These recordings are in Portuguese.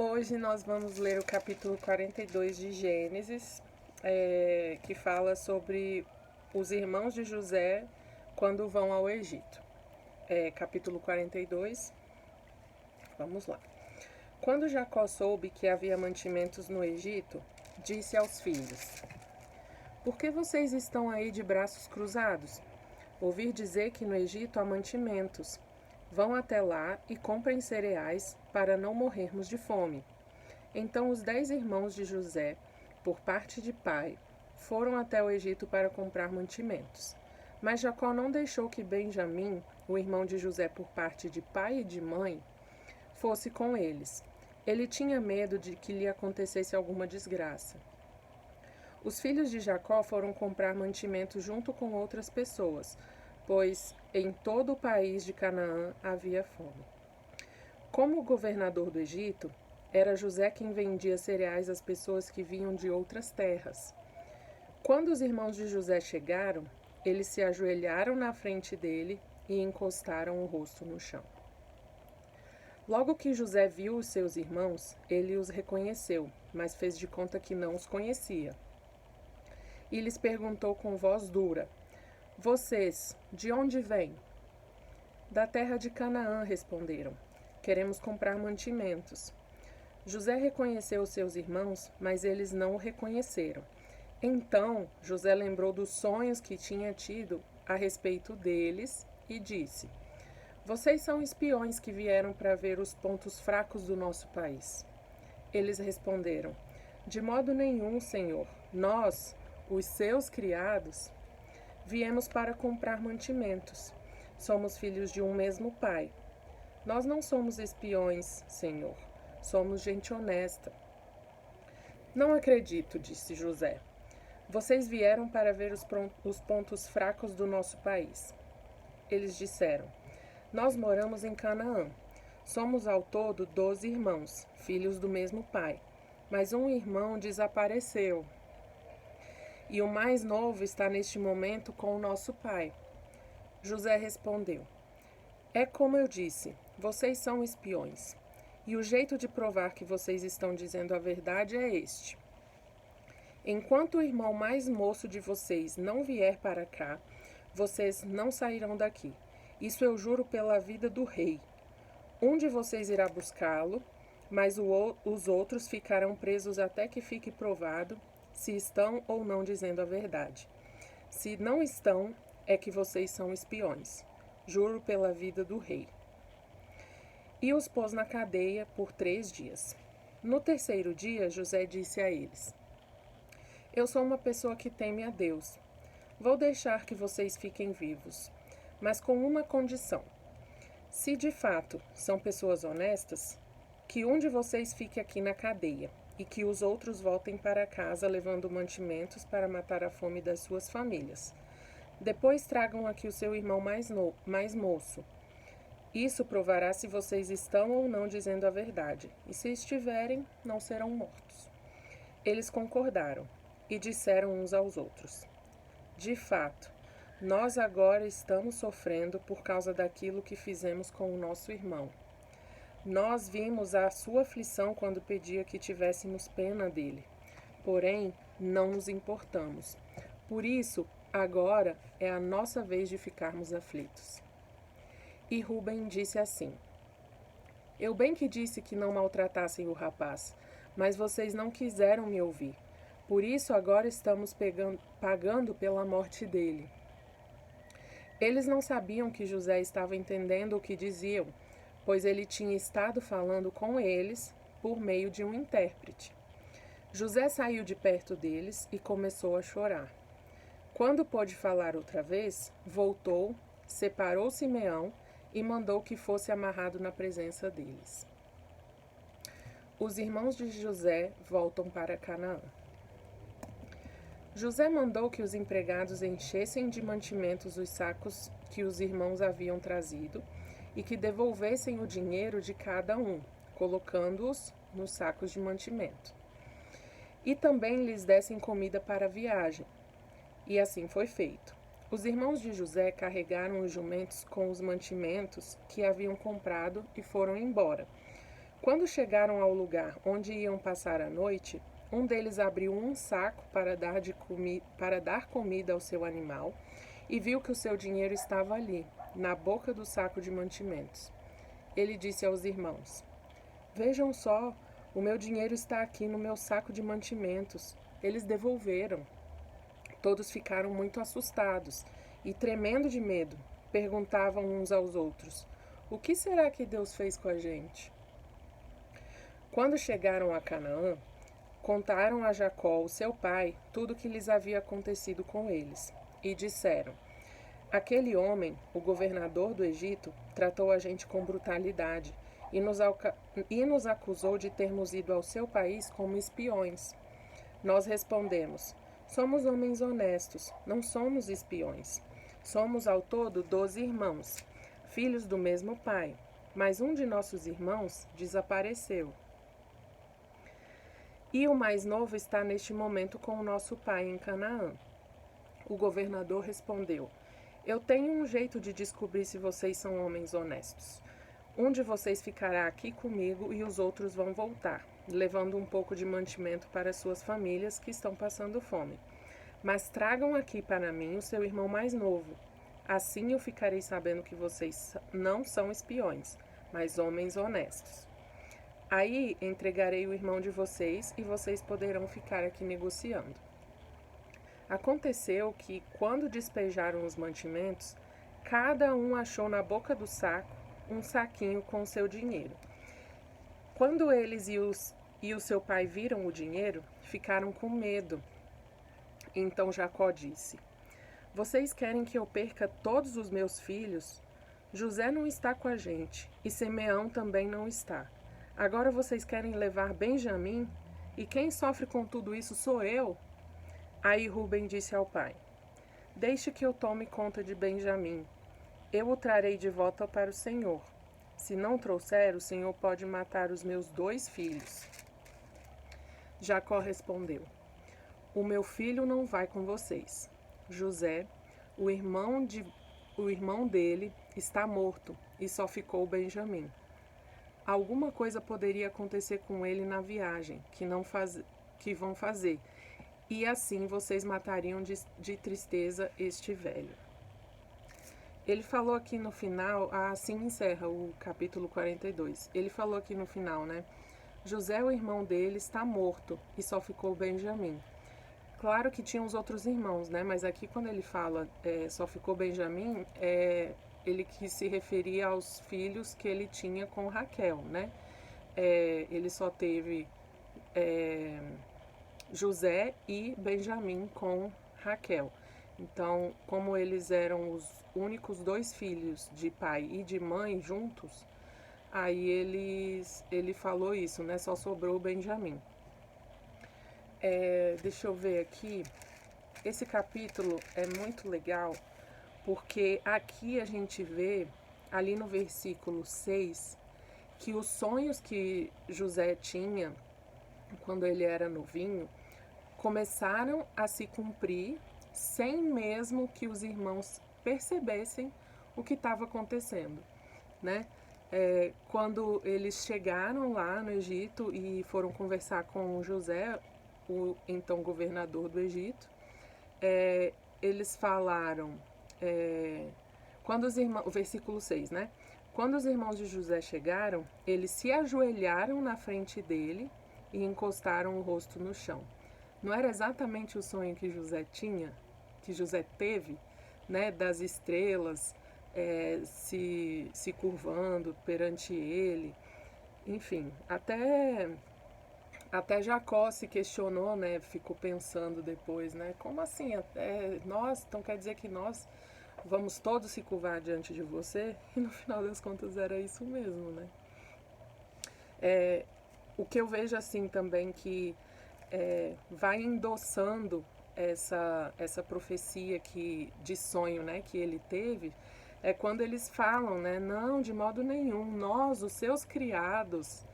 Hoje nós vamos ler o capítulo 42 de Gênesis, que fala sobre os irmãos de José quando vão ao Egito. Capítulo 42, vamos lá. Quando Jacó soube que havia mantimentos no Egito, disse aos filhos: Por que vocês estão aí de braços cruzados? Ouvi dizer que no Egito há mantimentos. Vão até lá e comprem cereais para não morrermos de fome. Então os 10 irmãos de José, por parte de pai, foram até o Egito para comprar mantimentos. Mas Jacó não deixou que Benjamim, o irmão de José por parte de pai e de mãe, fosse com eles. Ele tinha medo de que lhe acontecesse alguma desgraça. Os filhos de Jacó foram comprar mantimento junto com outras pessoas, pois em todo o país de Canaã havia fome. Como governador do Egito, era José quem vendia cereais às pessoas que vinham de outras terras. Quando os irmãos de José chegaram, eles se ajoelharam na frente dele e encostaram o rosto no chão. Logo que José viu os seus irmãos, ele os reconheceu, mas fez de conta que não os conhecia. E lhes perguntou com voz dura: Vocês, de onde vêm? Da terra de Canaã, responderam. Queremos comprar mantimentos. José reconheceu os seus irmãos, mas eles não o reconheceram. Então José lembrou dos sonhos que tinha tido a respeito deles e disse: Vocês são espiões que vieram para ver os pontos fracos do nosso país. Eles responderam: De modo nenhum, Senhor. Nós, os seus criados, viemos para comprar mantimentos. Somos filhos de um mesmo pai. Nós não somos espiões, Senhor. Somos gente honesta. Não acredito, disse José. Vocês vieram para ver os pontos fracos do nosso país. Eles disseram: Nós moramos em Canaã. Somos ao todo 12 irmãos, filhos do mesmo pai. Mas um irmão desapareceu. E o mais novo está neste momento com o nosso pai. José respondeu: É como eu disse, vocês são espiões. E o jeito de provar que vocês estão dizendo a verdade é este. Enquanto o irmão mais moço de vocês não vier para cá, vocês não sairão daqui. Isso eu juro pela vida do rei. Um de vocês irá buscá-lo, mas os outros ficarão presos até que fique provado se estão ou não dizendo a verdade. Se não estão, é que vocês são espiões. Juro pela vida do rei. E os pôs na cadeia por 3 dias. No terceiro dia, José disse a eles: Eu sou uma pessoa que teme a Deus. Vou deixar que vocês fiquem vivos, mas com uma condição. Se de fato são pessoas honestas, que um de vocês fique aqui na cadeia e que os outros voltem para casa levando mantimentos para matar a fome das suas famílias. Depois tragam aqui o seu irmão mais moço. Isso provará se vocês estão ou não dizendo a verdade, e se estiverem, não serão mortos. Eles concordaram e disseram uns aos outros: De fato, nós agora estamos sofrendo por causa daquilo que fizemos com o nosso irmão. Nós vimos a sua aflição quando pedia que tivéssemos pena dele. Porém, não nos importamos. Por isso, agora é a nossa vez de ficarmos aflitos. E Rúben disse assim: Eu bem que disse que não maltratassem o rapaz, mas vocês não quiseram me ouvir. Por isso agora estamos pagando pela morte dele. Eles não sabiam que José estava entendendo o que diziam, pois ele tinha estado falando com eles por meio de um intérprete. José saiu de perto deles e começou a chorar. Quando pôde falar outra vez, voltou, separou Simeão e mandou que fosse amarrado na presença deles. Os irmãos de José voltam para Canaã. José mandou que os empregados enchessem de mantimentos os sacos que os irmãos haviam trazido e que devolvessem o dinheiro de cada um, colocando-os nos sacos de mantimento. E também lhes dessem comida para a viagem. E assim foi feito. Os irmãos de José carregaram os jumentos com os mantimentos que haviam comprado e foram embora. Quando chegaram ao lugar onde iam passar a noite, um deles abriu um saco para dar comida ao seu animal e viu que o seu dinheiro estava ali, na boca do saco de mantimentos. Ele disse aos irmãos: Vejam só, o meu dinheiro está aqui no meu saco de mantimentos. Eles devolveram. Todos ficaram muito assustados e, tremendo de medo, perguntavam uns aos outros: O que será que Deus fez com a gente? Quando chegaram a Canaã, contaram a Jacó, o seu pai, tudo o que lhes havia acontecido com eles. E disseram: Aquele homem, o governador do Egito, tratou a gente com brutalidade e nos acusou de termos ido ao seu país como espiões. Nós respondemos: Somos homens honestos, não somos espiões. Somos ao todo 12 irmãos, filhos do mesmo pai, mas um de nossos irmãos desapareceu. E o mais novo está neste momento com o nosso pai em Canaã. O governador respondeu: Eu tenho um jeito de descobrir se vocês são homens honestos. Um de vocês ficará aqui comigo e os outros vão voltar, levando um pouco de mantimento para suas famílias que estão passando fome. Mas tragam aqui para mim o seu irmão mais novo. Assim eu ficarei sabendo que vocês não são espiões, mas homens honestos. Aí entregarei o irmão de vocês e vocês poderão ficar aqui negociando. Aconteceu que, quando despejaram os mantimentos, cada um achou na boca do saco um saquinho com seu dinheiro. Quando eles e o seu pai viram o dinheiro, ficaram com medo. Então Jacó disse: Vocês querem que eu perca todos os meus filhos? José não está com a gente e Simeão também não está. Agora vocês querem levar Benjamim? E quem sofre com tudo isso sou eu? Aí Rúben disse ao pai: Deixe que eu tome conta de Benjamim. Eu o trarei de volta para o Senhor. Se não trouxer, o Senhor pode matar os meus 2 filhos. Jacó respondeu: O meu filho não vai com vocês. José, o irmão dele, está morto e só ficou Benjamim. Alguma coisa poderia acontecer com ele na viagem que vão fazer, e assim vocês matariam de tristeza este velho. Ele falou aqui no final, assim encerra o capítulo 42. Ele falou aqui no final, né? José, o irmão dele, está morto e só ficou Benjamim. Claro que tinha os outros irmãos, né? Mas aqui quando ele fala só ficou Benjamim, ele que se referia aos filhos que ele tinha com Raquel, né? Ele só teve José e Benjamim com Raquel. Então, como eles eram os únicos 2 filhos de pai e de mãe juntos, aí ele falou isso, né? Só sobrou Benjamim. Deixa eu ver aqui. Esse capítulo é muito legal, porque aqui a gente vê, ali no versículo 6, que os sonhos que José tinha quando ele era novinho começaram a se cumprir sem mesmo que os irmãos percebessem o que estava acontecendo, né? Quando eles chegaram lá no Egito e foram conversar com José, o então governador do Egito, eles falaram, quando os irmãos, o versículo 6, né? Quando os irmãos de José chegaram, eles se ajoelharam na frente dele e encostaram o rosto no chão. Não era exatamente o sonho que José tinha, que José teve, né? Das estrelas se curvando perante ele. Enfim, até Jacó se questionou, né? Ficou pensando depois, né? Como assim? Nós, então quer dizer que nós vamos todos se curvar diante de você? E no final das contas era isso mesmo, né? O que eu vejo assim também que vai endossando essa profecia de sonho, né, que ele teve, é quando eles falam, né? Não, de modo nenhum, nós, os seus criados,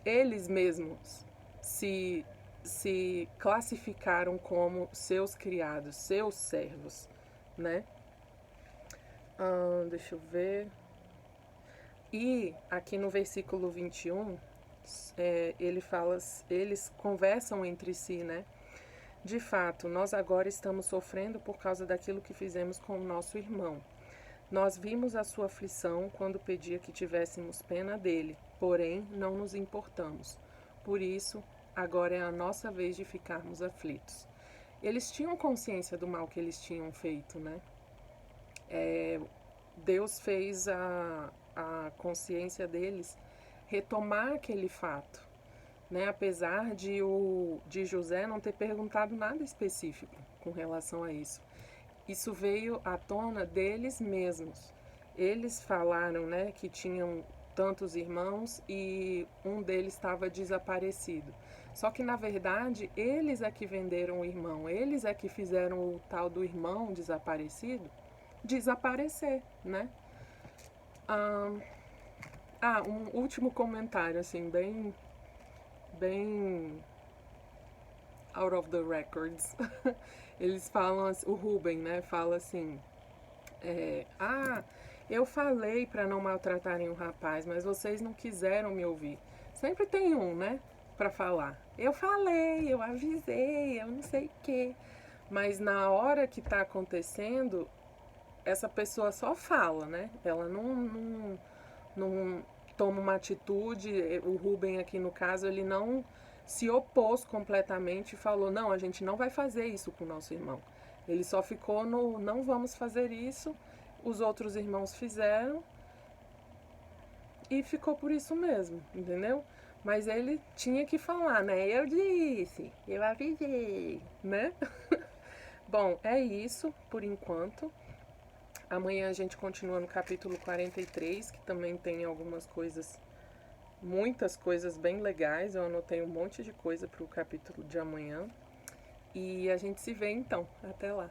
eles mesmos se classificaram como seus criados, seus servos, né? Deixa eu ver. E aqui no versículo 21, eles conversam entre si, né? De fato, nós agora estamos sofrendo por causa daquilo que fizemos com o nosso irmão. Nós vimos a sua aflição quando pedia que tivéssemos pena dele, porém não nos importamos. Por isso, agora é a nossa vez de ficarmos aflitos. Eles tinham consciência do mal que eles tinham feito, né? Deus fez a consciência deles retomar aquele fato, né? Apesar de José não ter perguntado nada específico com relação a isso. Isso veio à tona deles mesmos. Eles falaram, né, que tinham tantos irmãos e um deles estava desaparecido. Só que, na verdade, eles é que venderam o irmão, eles é que fizeram o tal do irmão desaparecido desaparecer, né? Um último comentário, assim, bem out of the records. Eles falam, o Ruben, né, fala assim, eu falei para não maltratarem o rapaz, mas vocês não quiseram me ouvir. Sempre tem um, né, para falar. Eu falei, eu avisei, eu não sei o quê. Mas na hora que tá acontecendo, essa pessoa só fala, né? Ela não toma uma atitude. O Ruben aqui no caso, ele não se opôs completamente e falou, não, a gente não vai fazer isso com o nosso irmão. Ele só ficou no, não vamos fazer isso, os outros irmãos fizeram e ficou por isso mesmo, entendeu? Mas ele tinha que falar, né? Eu disse, eu avisei, né? Bom, é isso por enquanto. Amanhã a gente continua no capítulo 43, que também tem algumas coisas, muitas coisas bem legais. Eu anotei um monte de coisa para o capítulo de amanhã. E a gente se vê então. Até lá.